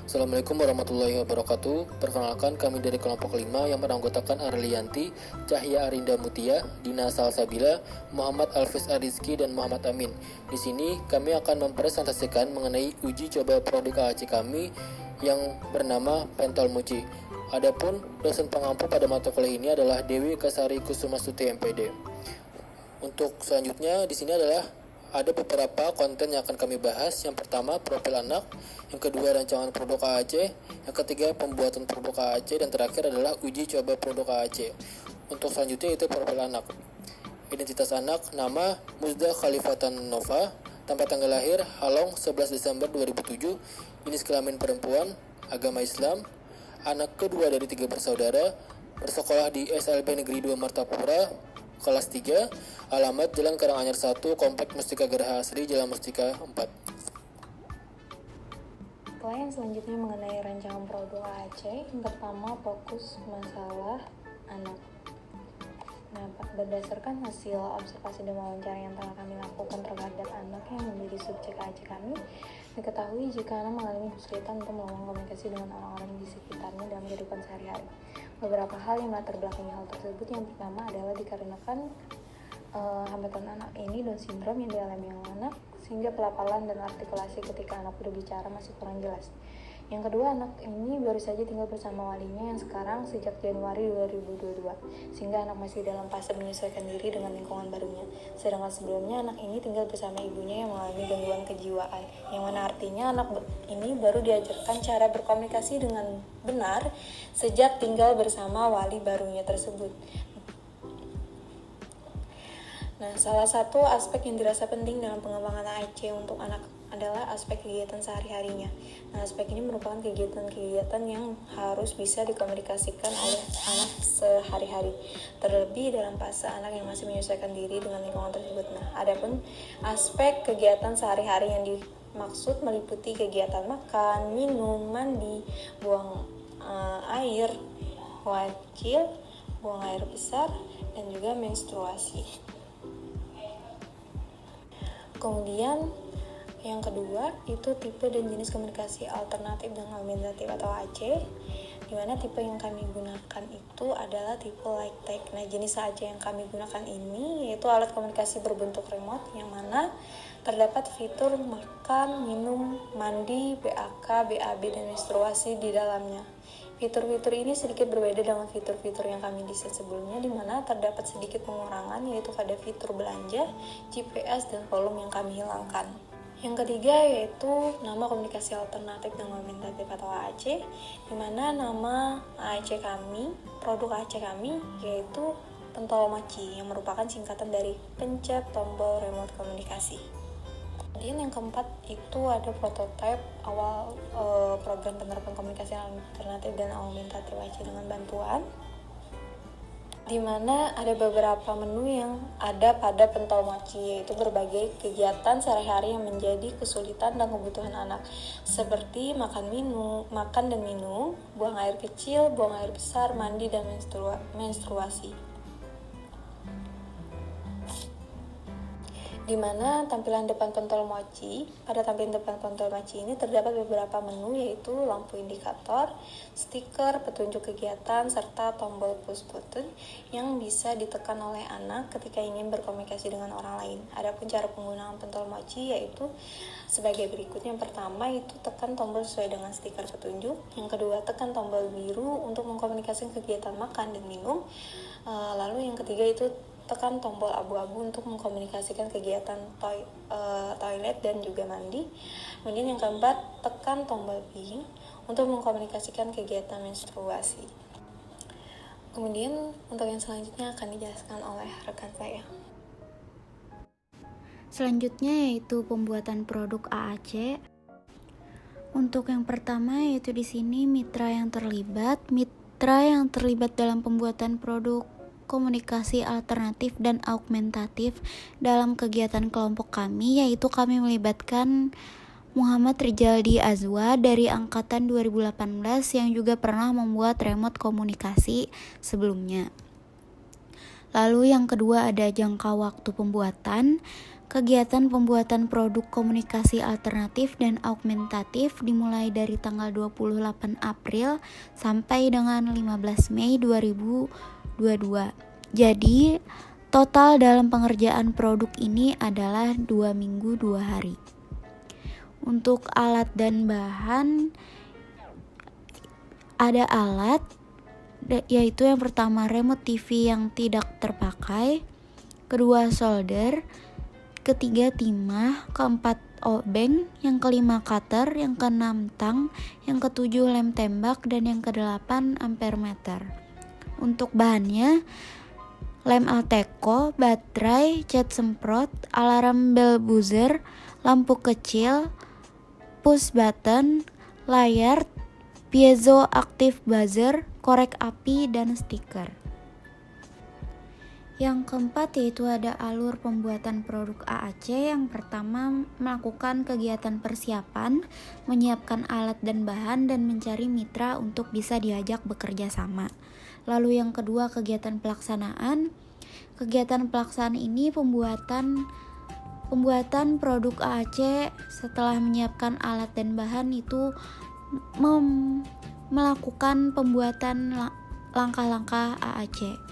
Assalamualaikum warahmatullahi wabarakatuh. Perkenalkan, kami dari kelompok 5 yang beranggotakan Arlianti, Cahya Arinda Mutia, Dina Salsabila, Muhammad Alfiz Arizki, dan Muhammad Amin. Di sini kami akan mempresentasikan mengenai uji coba produk AAC kami yang bernama Pentol Mochi. Adapun dosen pengampu pada mata kuliah ini adalah Dewi Kasari Kusumastuti MPD. Untuk selanjutnya di sini adalah ada beberapa konten yang akan kami bahas. Yang pertama, profil anak. Yang kedua, rancangan produk AAC. Yang ketiga, pembuatan produk AAC. Dan terakhir adalah uji coba produk AAC. Untuk selanjutnya itu profil anak. Identitas anak, nama Muzda Khalifatan Nova. Tempat tanggal lahir, Halong 11 Desember 2007. Jenis kelamin perempuan, agama Islam. Anak kedua dari 3 bersaudara. Bersekolah di SLB Negeri 2 Martapura, kelas 3, alamat Jalan Karanganyar 1, Komplek Mustika Geraha Asri, Jalan Mustika 4. Setelah yang selanjutnya mengenai rancangan produk AAC, yang pertama fokus masalah anak. Nah, berdasarkan hasil observasi dan wawancara yang telah kami lakukan terhadap anak yang menjadi subjek AAC kami, diketahui jika anak mengalami kesulitan untuk melakukan komunikasi dengan orang-orang di sekitarnya dalam kehidupan sehari-hari. Beberapa hal yang melatar belakangi hal tersebut, yang pertama adalah dikarenakan hambatan anak ini Down syndrome yang dialami anak, sehingga pelafalan dan artikulasi ketika anak berbicara masih kurang jelas. Yang kedua, anak ini baru saja tinggal bersama walinya yang sekarang sejak Januari 2022, sehingga anak masih dalam fase menyesuaikan diri dengan lingkungan barunya. Sedangkan sebelumnya anak ini tinggal bersama ibunya yang mengalami gangguan kejiwaan, yang mana artinya anak ini baru diajarkan cara berkomunikasi dengan benar sejak tinggal bersama wali barunya tersebut. Nah, salah satu aspek yang dirasa penting dalam pengembangan AAC untuk anak adalah aspek kegiatan sehari-harinya. Nah, aspek ini merupakan kegiatan-kegiatan yang harus bisa dikomunikasikan oleh anak sehari-hari, terlebih dalam fase anak yang masih menyesuaikan diri dengan lingkungan tersebut. Nah, adapun aspek kegiatan sehari-hari yang dimaksud meliputi kegiatan makan, minum, mandi, buang air kecil, buang air besar, dan juga menstruasi. Kemudian yang kedua itu tipe dan jenis komunikasi alternatif dan augmentatif atau AC, di mana tipe yang kami gunakan itu adalah tipe light tech. Nah, jenis AC yang kami gunakan ini yaitu alat komunikasi berbentuk remote yang mana terdapat fitur makan, minum, mandi, BAK, BAB, dan menstruasi di dalamnya. Fitur-fitur ini sedikit berbeda dengan fitur-fitur yang kami desain sebelumnya, di mana terdapat sedikit pengurangan yaitu pada fitur belanja, GPS, dan volume yang kami hilangkan. Yang ketiga yaitu nama komunikasi alternatif dan augmentatif atau AAC, di mana nama AAC kami, produk AAC kami yaitu Pentol Mochi yang merupakan singkatan dari pencet tombol remote komunikasi. Kemudian yang keempat itu ada prototipe awal program penerapan komunikasi alternatif dan augmentatif AAC dengan bantuan, di mana ada beberapa menu yang ada pada Pentol Mochi, yaitu berbagai kegiatan sehari-hari yang menjadi kesulitan dan kebutuhan anak, seperti makan dan minum, buang air kecil, buang air besar, mandi, dan menstruasi. Di mana tampilan depan Pentol Mochi, pada tampilan depan Pentol Mochi ini terdapat beberapa menu, yaitu lampu indikator, stiker, petunjuk kegiatan, serta tombol push button yang bisa ditekan oleh anak ketika ingin berkomunikasi dengan orang lain. Adapun cara penggunaan Pentol Mochi yaitu sebagai berikut. Yang pertama itu tekan tombol sesuai dengan stiker petunjuk. Yang kedua, tekan tombol biru untuk mengkomunikasikan kegiatan makan dan minum. Lalu yang ketiga itu tekan tombol abu-abu untuk mengkomunikasikan kegiatan toilet dan juga mandi. Kemudian yang keempat, tekan tombol pink untuk mengkomunikasikan kegiatan menstruasi. Kemudian untuk yang selanjutnya akan dijelaskan oleh rekan saya. Selanjutnya yaitu pembuatan produk AAC. Untuk yang pertama yaitu di sini mitra yang terlibat dalam pembuatan produk komunikasi alternatif dan augmentatif dalam kegiatan kelompok kami, yaitu kami melibatkan Muhammad Rijaldi Azwa dari angkatan 2018 yang juga pernah membuat remote komunikasi sebelumnya. Lalu yang kedua ada jangka waktu pembuatan. Kegiatan pembuatan produk komunikasi alternatif dan augmentatif dimulai dari tanggal 28 April sampai dengan 15 Mei 2022. Jadi, total dalam pengerjaan produk ini adalah 2 minggu 2 hari. Untuk alat dan bahan, ada alat, yaitu yang pertama remote TV yang tidak terpakai, kedua solder, ketiga timah, keempat obeng, yang kelima cutter, yang keenam tang, yang ketujuh lem tembak, dan yang kedelapan ampere meter. Untuk bahannya, lem Alteco, baterai, cat semprot, alarm bell buzzer, lampu kecil, push button, layar, piezo active buzzer, korek api, dan stiker. Yang keempat yaitu ada alur pembuatan produk AAC. Yang pertama, melakukan kegiatan persiapan, menyiapkan alat dan bahan, dan mencari mitra untuk bisa diajak bekerja sama. Lalu yang kedua, kegiatan pelaksanaan. Kegiatan pelaksanaan ini pembuatan produk AAC. Setelah menyiapkan alat dan bahan itu melakukan pembuatan langkah-langkah AAC.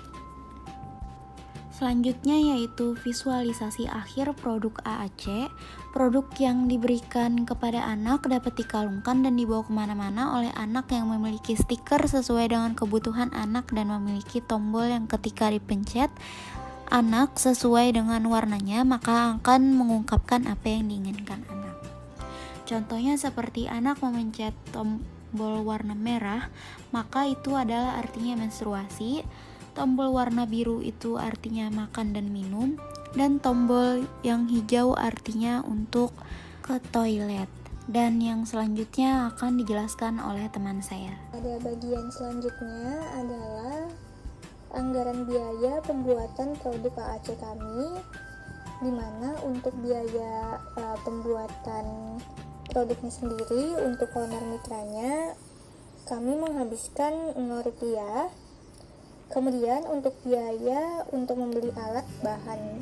Selanjutnya yaitu visualisasi akhir produk AAC. Produk yang diberikan kepada anak dapat dikalungkan dan dibawa kemana-mana oleh anak yang memiliki stiker sesuai dengan kebutuhan anak dan memiliki tombol yang ketika dipencet anak sesuai dengan warnanya maka akan mengungkapkan apa yang diinginkan anak. Contohnya seperti anak memencet tombol warna merah, maka itu adalah artinya menstruasi. Tombol warna biru itu artinya makan dan minum, dan tombol yang hijau artinya untuk ke toilet. Dan yang selanjutnya akan dijelaskan oleh teman saya. Pada bagian selanjutnya adalah anggaran biaya pembuatan produk AAC kami, di mana untuk biaya pembuatan produknya sendiri untuk owner mitranya kami menghabiskan Rp0. Kemudian untuk biaya untuk membeli alat bahan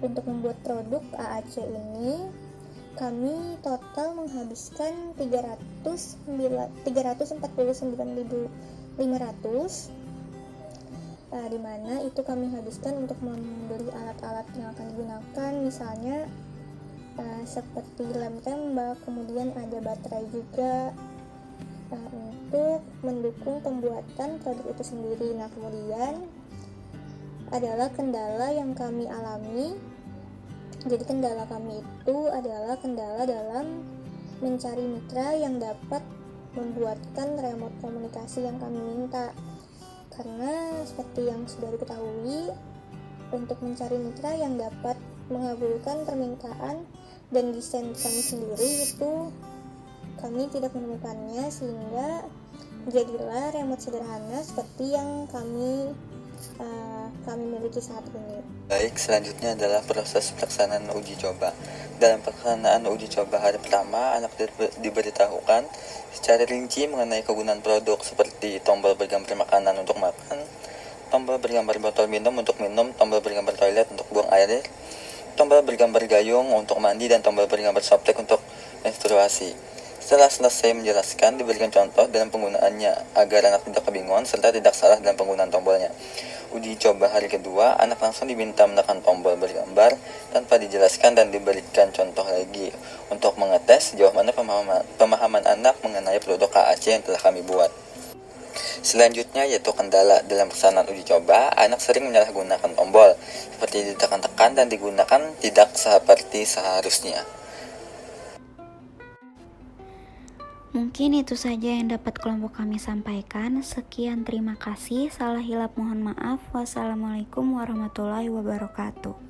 untuk membuat produk AAC ini kami total menghabiskan 349.500, di mana itu kami habiskan untuk membeli alat-alat yang akan digunakan, misalnya seperti lem tembak, kemudian ada baterai juga untuk mendukung pembuatan produk itu sendiri. Nah, kemudian adalah kendala yang kami alami. Jadi kendala kami itu adalah kendala dalam mencari mitra yang dapat membuatkan remote komunikasi yang kami minta. Karena seperti yang sudah diketahui, untuk mencari mitra yang dapat mengabulkan permintaan dan desain kami sendiri itu kami tidak menemukannya, sehingga jadilah remote sederhana seperti yang kami miliki saat ini. Baik, selanjutnya adalah proses pelaksanaan uji coba. Dalam pelaksanaan uji coba hari pertama, anak diberitahukan secara rinci mengenai kegunaan produk seperti tombol bergambar makanan untuk makan, tombol bergambar botol minum untuk minum, tombol bergambar toilet untuk buang air, tombol bergambar gayung untuk mandi, dan tombol bergambar softtek untuk menstruasi. Setelah selesai menjelaskan, diberikan contoh dalam penggunaannya agar anak tidak kebingungan serta tidak salah dalam penggunaan tombolnya. Uji coba hari kedua, anak langsung diminta menekan tombol bergambar tanpa dijelaskan dan diberikan contoh lagi untuk mengetes sejauh mana pemahaman anak mengenai produk AAC yang telah kami buat. Selanjutnya yaitu kendala dalam pelaksanaan uji coba. Anak sering menyalahgunakan tombol seperti ditekan-tekan dan digunakan tidak seperti seharusnya. Mungkin itu saja yang dapat kelompok kami sampaikan. Sekian, terima kasih. Salah hilap mohon maaf. Wassalamualaikum warahmatullahi wabarakatuh.